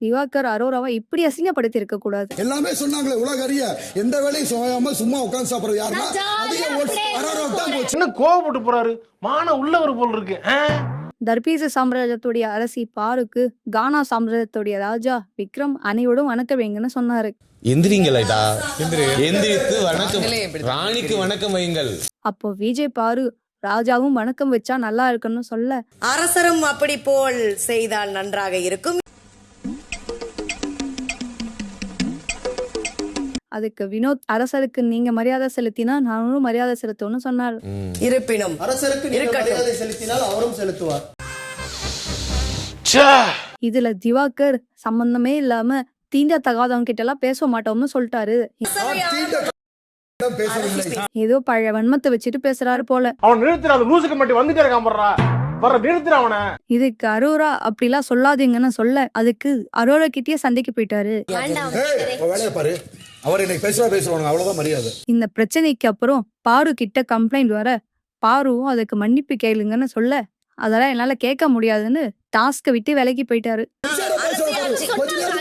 திவாகர் அரோராவை இப்படி அசிங்கப்படுத்தி இருக்க கூடாது. எல்லாமே சொன்னாங்களே உலக அறிய எந்த வேலையும் செய்யாம சும்மா உட்கார்ந்து சாப்பிடுறது யாருன்னா அரோராவுக்கு தான் போச்சு. என்ன கோவப்பட்டு போறாரு, மான உள்ளவர் போல் இருக்கு. தர்பீச சாம்ராஜ்யத்துடைய அரசி பாருக்கு, கானா சாம்ராஜ்யத்துடைய ராஜா விக்ரம் அனைவரும் வணக்கம் வைங்கன்னு சொன்னாரு. எந்திரிங்களா, எந்திரித்து வணக்கம், ராணிக்கு வணக்கம் வையுங்கள். அப்போ விஜய் பாரு ராஜாவும் வணக்கம் வச்சா நல்லா இருக்குன்னு சொல்ல, அரசரும் அப்படி போல் செய்தால் நன்றாக இருக்கும். அதுக்கு வினோத், அரசருக்கு நீங்க மரியாதை செலுத்தினா நானும் மரியாதை செலுத்தணும்னு சொன்னார். இருப்பினும் அரசருக்கு மரியாதை செலுத்தினால் அவரும் செலுத்துவார். இதுல திவாகர் சம்பந்தமே இல்லாம தீண்ட தகாதவங்க கிட்ட எல்லாம் பேச மாட்டோம்னு சொல்லிட்டாரு. ஏதோ பழைய வன்மத்தை வச்சுட்டு பேசுறாரு போல. அவன் நிறுத்துற, அந்த லூசுக்கு மட்டும் வந்துட்டே இருக்கான் போடுறா, வர நிறுத்துற அவனை. இதுக்கு அரோரா அப்படிலாம் சொல்லாதீங்கன்னு சொல்ல, அதுக்கு அரோரா கிட்டயே சண்டைக்கு போயிட்டாரு. பாரு, அவர் இன்னைக்கு பேசுவாங்க அவ்வளவுதான் மரியாதை. இந்த பிரச்சனைக்கு அப்புறம் பாரு கிட்ட கம்ப்ளைண்ட் வர, பாருவும் அதுக்கு மன்னிப்பு கேளுங்கன்னு சொல்ல, அதெல்லாம் என்னால கேட்க முடியாதுன்னு டாஸ்க விட்டு விலகி போயிட்டாரு.